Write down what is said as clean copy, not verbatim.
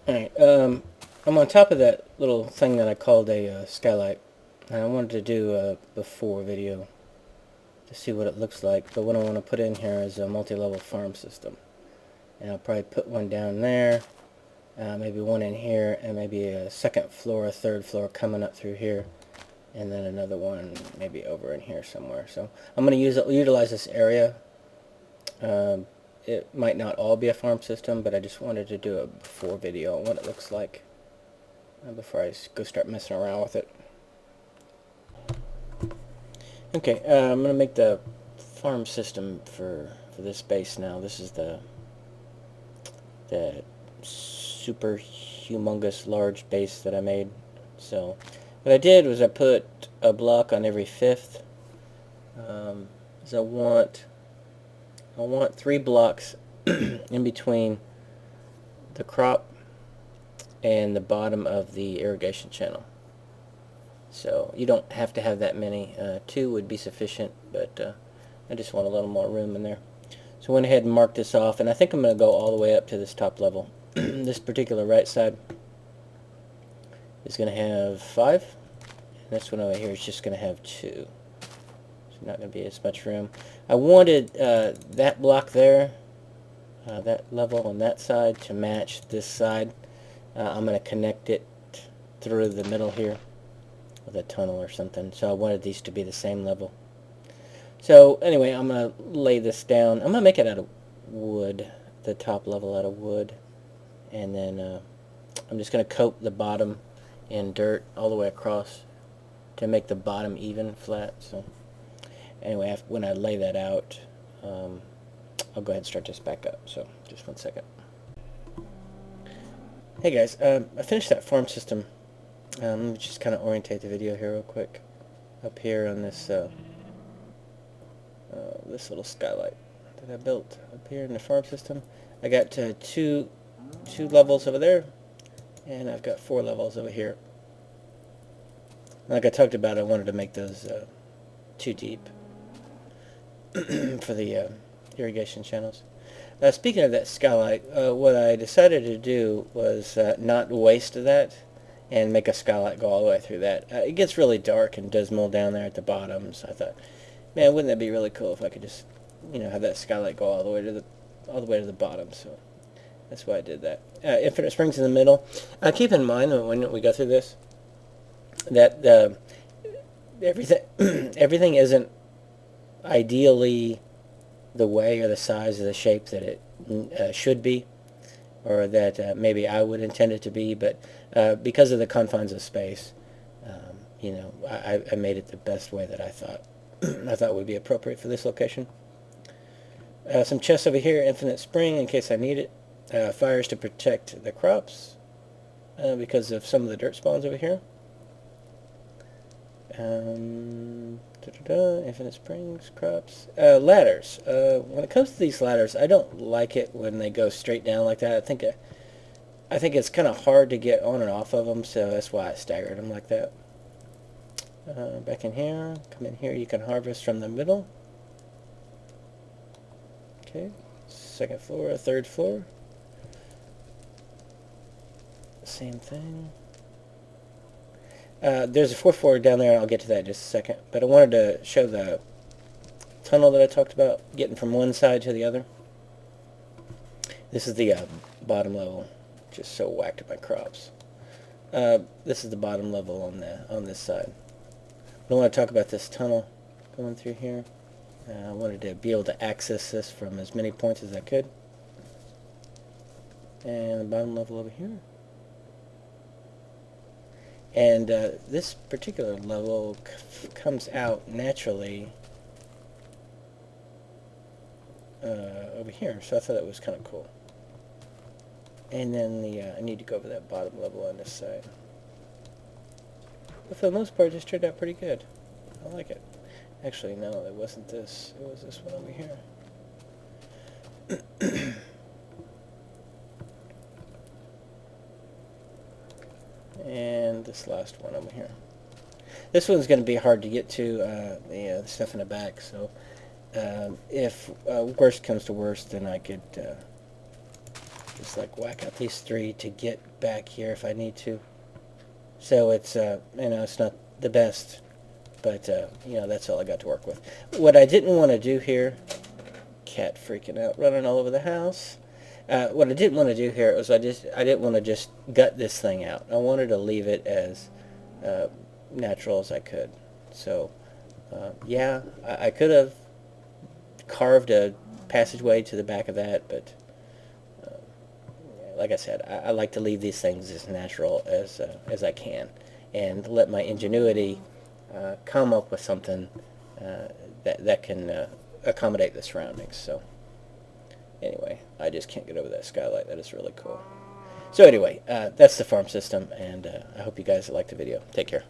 Alright, I'm on top of that little thing that I called a skylight. And I wanted to do a before video to see what it looks like, but what I want to put in here is a multi-level farm system. And I'll probably put one down there, maybe one in here, and maybe a second floor, a third floor coming up through here, and then another one maybe over in here somewhere. So I'm going to utilize this area. Um, it might not all be a farm system, but I just wanted to do a before video on what it looks like before I go start messing around with it. Okay, I'm going to make the farm system for this base now. This is the super humongous large base that I made. So what I did was I put a block on every fifth. So I want 3 blocks in between the crop and the bottom of the irrigation channel. So you don't have to have that many. 2 would be sufficient, but I just want a little more room in there. So I went ahead and marked this off, and I think I'm going to go all the way up to this top level. This particular right side is going to have 5, and this one over here is just going to have 2. So not going to be as much room. I wanted that block there, that level on that side, to match this side. I'm going to connect it through the middle here with a tunnel or something. So I wanted these to be the same level. So anyway, I'm going to lay this down. I'm going to make it out of wood, the top level out of wood. And then I'm just going to coat the bottom in dirt all the way across to make the bottom even, flat. So anyway, when I lay that out, I'll go ahead and start this back up. So just one second. Hey guys, I finished that farm system. Let me just kind of orientate the video here real quick. Up here on this this little skylight that I built up here in the farm system. I got two levels over there, and I've got 4 levels over here. Like I talked about, I wanted to make those too deep for the irrigation channels. Speaking of that skylight, what I decided to do was not waste that and make a skylight go all the way through that. It gets really dark and dismal down there at the bottom, so I thought, man, wouldn't that be really cool if I could just, have that skylight go all the way to the bottom. So that's why I did that. Infinite springs in the middle. Keep in mind when we go through this that everything isn't ideally the way or the size or the shape that it should be, or that maybe I would intend it to be, but because of the confines of space, I made it the best way that I thought would be appropriate for this location. Some chests over here, infinite spring in case I need it. Fires to protect the crops because of some of the dirt spawns over here. Infinite springs, crops. Ladders. When it comes to these ladders, I don't like it when they go straight down like that. I think it's kind of hard to get on and off of them, so that's why I staggered them like that. Back in here, come in here, you can harvest from the middle. Okay, second floor, third floor. Same thing. There's a 4th floor down there, and I'll get to that in just a second. But I wanted to show the tunnel that I talked about, getting from one side to the other. This is the bottom level. Just so whacked at my crops. This is the bottom level on this side. I want to talk about this tunnel going through here. I wanted to be able to access this from as many points as I could. And the bottom level over here. And this particular level comes out naturally over here, so I thought that was kind of cool. And then I need to go over that bottom level on this side. But for the most part, it just turned out pretty good. I like it. Actually, no, it wasn't this. It was this one over here. And this last one over here. This one's going to be hard to get to, the stuff in the back, so if worst comes to worst, then I could just like whack out these 3 to get back here if I need to. So it's, it's not the best, but, that's all I got to work with. What I didn't want to do here, cat freaking out, running all over the house. What I didn't want to do here was I didn't want to just gut this thing out. I wanted to leave it as natural as I could. So, yeah, I could have carved a passageway to the back of that, but like I said, I like to leave these things as natural as I can, and let my ingenuity come up with something that can accommodate the surroundings. So anyway, I just can't get over that skylight. That is really cool. So anyway, that's the farm system, and I hope you guys liked the video. Take care.